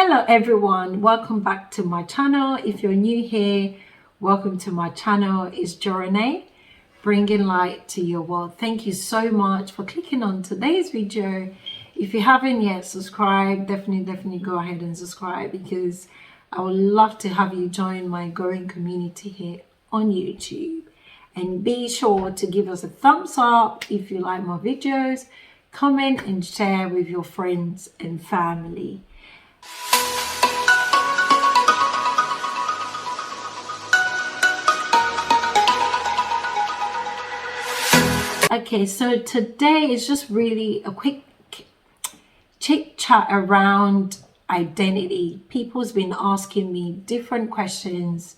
Hello everyone, welcome back to my channel. If you're new here, welcome to my channel. It's Jorane, bringing light to your world. Thank you so much for clicking on today's video. If you haven't yet subscribed, definitely go ahead and subscribe, because I would love to have you join my growing community here on YouTube. And be sure to give us a thumbs up if you like my videos, comment and share with your friends and family. Okay, so today is just really a quick chit chat around identity. People's been asking me different questions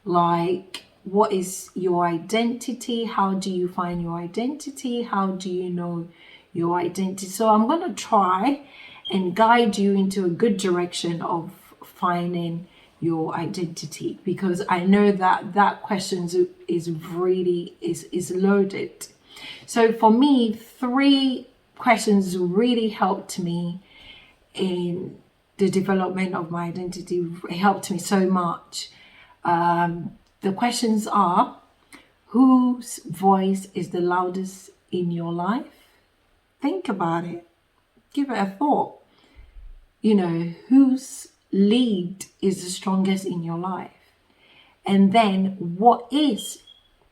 like, what is your identity? How do you find your identity? How do you know your identity? So I'm going to try and guide you into a good direction of finding your identity, because I know that question is really loaded. So for me, 3 questions really helped me in the development of my identity. It helped me so much. The questions are: whose voice is the loudest in your life? Think about it. Give it a thought. Whose lead is the strongest in your life? And then, what is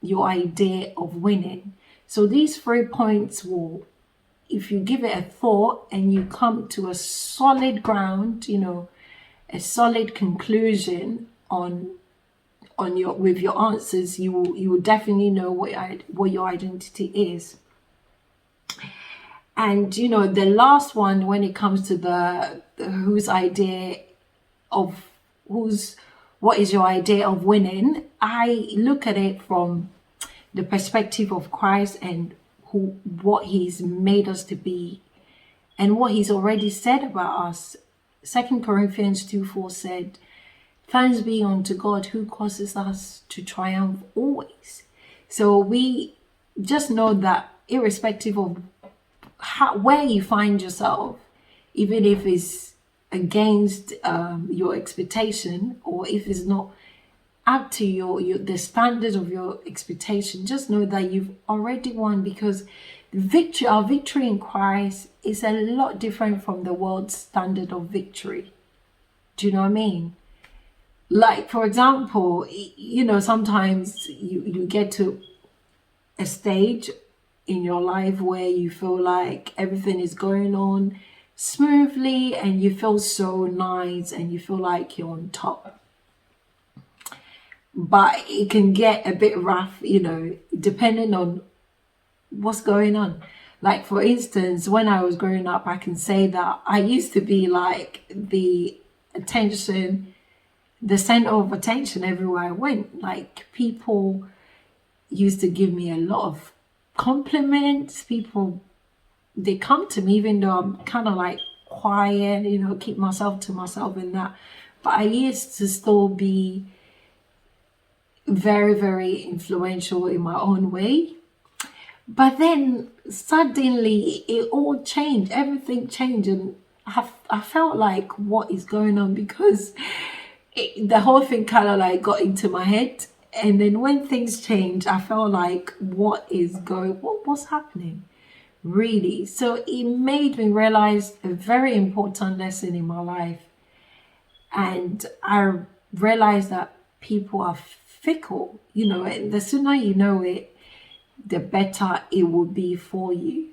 your idea of winning? So these 3 points will, if you give it a thought and you come to a solid ground, a solid conclusion with your answers, you will definitely know what your identity is. And the last one, when it comes to what is your idea of winning, I look at it from the perspective of Christ and what he's made us to be and what he's already said about us. 2 Corinthians 2:4 said, "Thanks be unto God who causes us to triumph always." So we just know that irrespective of where you find yourself, even if it's against your expectation, or if it's not up to the standard of your expectation, just know that you've already won, because our victory in Christ is a lot different from the world's standard of victory. Do you know what I mean? Like, for example, sometimes you get to a stage in your life where you feel like everything is going on smoothly and you feel so nice and you feel like you're on top. But it can get a bit rough, depending on what's going on. Like, for instance, when I was growing up, I can say that I used to be like the center of attention everywhere I went. Like, people used to give me a lot of compliments. They come to me even though I'm kind of like quiet, keep myself to myself and that. But I used to still be very, very influential in my own way. But then suddenly it all changed. Everything changed, and I felt like, what is going on? Because the whole thing kind of like got into my head. And then when things changed, I felt like, what's happening? Really? So it made me realize a very important lesson in my life. And I realized that people are fickle, and the sooner you know it, the better it will be for you.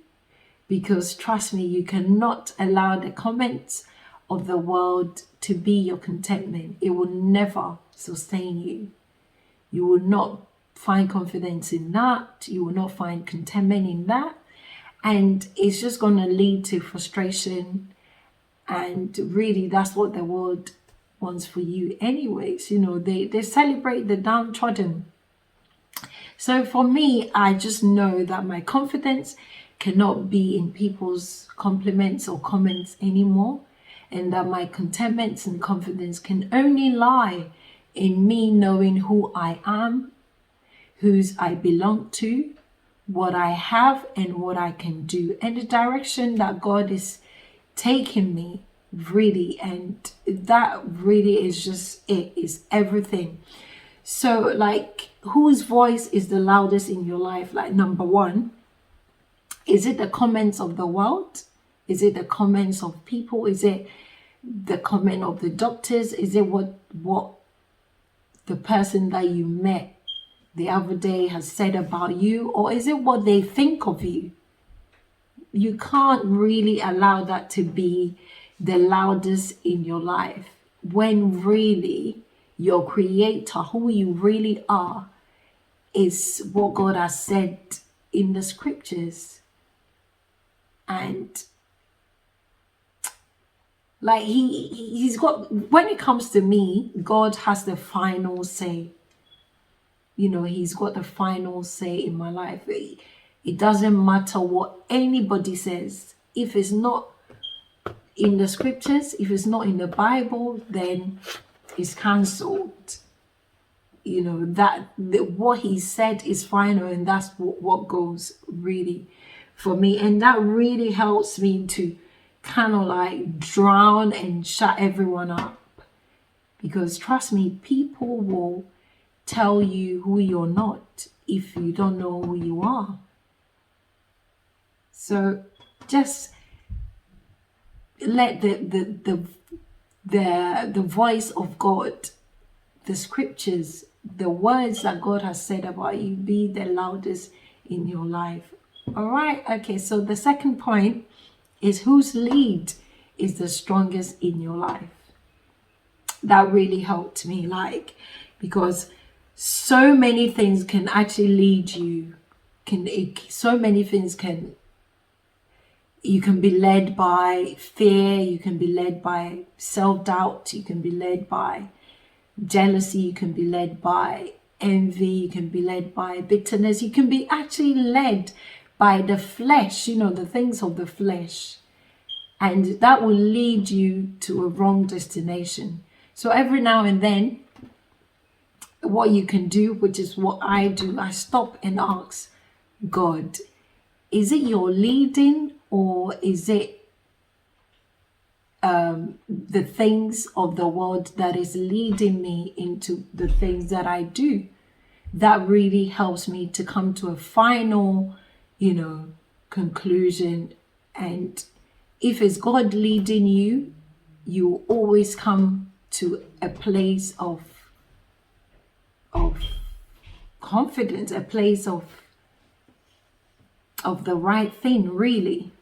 Because trust me, you cannot allow the comments of the world to be your contentment. It will never sustain you. You will not find confidence in that. You will not find contentment in that. And it's just going to lead to frustration. And really, that's what the world wants for you anyways. They celebrate the downtrodden. So for me, I just know that my confidence cannot be in people's compliments or comments anymore. And that my contentment and confidence can only lie in me knowing who I am, whose I belong to, what I have and what I can do, and the direction that God is taking me really. And that really is just it, is everything. So like, whose voice is the loudest in your life? Like, number one, is it the comments of the world? Is it the comments of people? Is it the comment of the doctors? Is it what the person that you met the other day has said about you? Or is it what they think of you? You can't really allow that to be the loudest in your life, when really your creator, who you really are, is what God has said in the scriptures. And like he's got, when it comes to me, God has the final say. You know, he's got the final say in my life. It doesn't matter what anybody says. If it's not in the scriptures, if it's not in the Bible, then it's cancelled. You know, what he said is final, and that's what goes really for me. And that really helps me to kind of like drown and shut everyone up. Because trust me, people will tell you who you're not if you don't know who you are. So just let the voice of God, the scriptures, the words that God has said about you, be the loudest in your life. All right. Okay. So the second point is, whose lead is the strongest in your life? That really helped me, like, because so many things can actually lead you. You can be led by fear, you can be led by self-doubt, you can be led by jealousy, you can be led by envy, you can be led by bitterness, you can be actually led by the flesh, you know, the things of the flesh. And that will lead you to a wrong destination. So every now and then, what you can do, which is what I do, I stop and ask God, is it your leading, or is it the things of the world that is leading me into the things that I do? That really helps me to come to a final, you know, conclusion. And if it's God leading you, you always come to a place of confidence, a place of the right thing, really.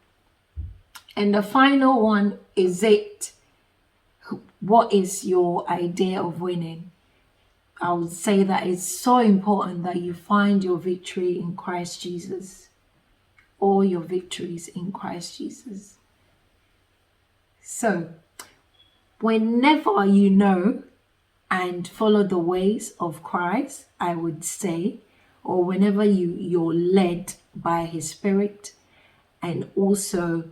And the final one is it. What is your idea of winning? I would say that it's so important that you find your victory in Christ Jesus. All your victories in Christ Jesus. So, whenever you know and follow the ways of Christ, I would say, or whenever you're led by his Spirit, and also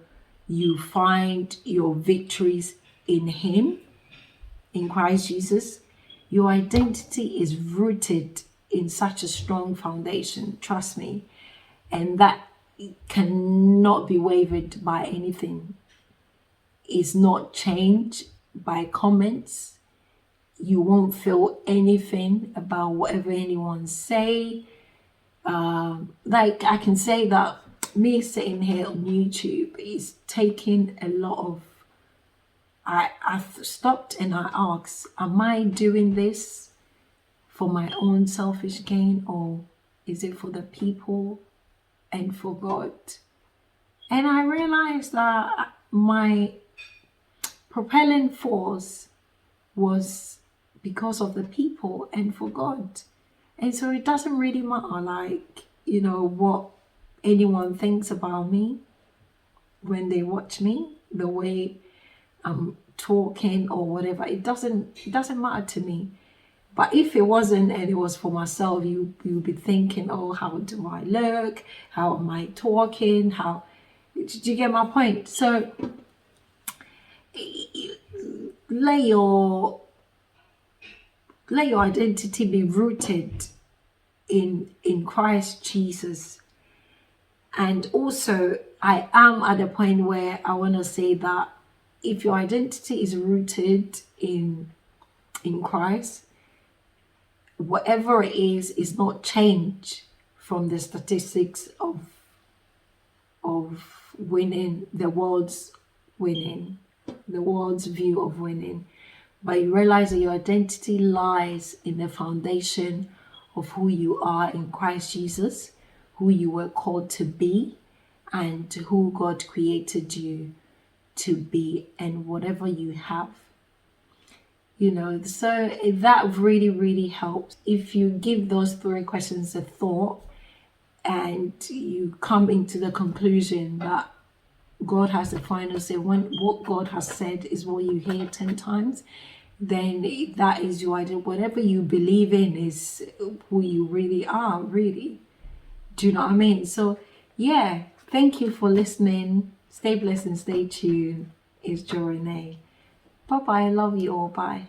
you find your victories in him, in Christ Jesus, your identity is rooted in such a strong foundation, trust me, and that cannot be wavered by anything. It's not changed by comments. You won't feel anything about whatever anyone say. Like, I can say that me sitting here on YouTube is taking a lot of, I've stopped and I asked, am I doing this for my own selfish gain, or is it for the people and for God? And I realized that my propelling force was because of the people and for God. And so it doesn't really matter, like, you know, what anyone thinks about me when they watch me, the way I'm talking or whatever. It doesn't matter to me. But if it wasn't, and it was for myself, you'd be thinking, oh, how do I look? How am I talking? How, did you get my point? So let your identity be rooted in Christ Jesus. And also, I am at a point where I want to say that if your identity is rooted in Christ, whatever it is not change from the statistics of winning, the world's view of winning. But you realize that your identity lies in the foundation of who you are in Christ Jesus, who you were called to be, and who God created you to be, and whatever you have. So that really, really helps. If you give those 3 questions a thought and you come into the conclusion that God has the final say, when what God has said is what you hear 10 times, then that is your identity. Whatever you believe in is who you really are, really. Do you know what I mean? So yeah, thank you for listening. Stay blessed and stay tuned. It's Jo Renee. Bye bye. I love you all. Bye.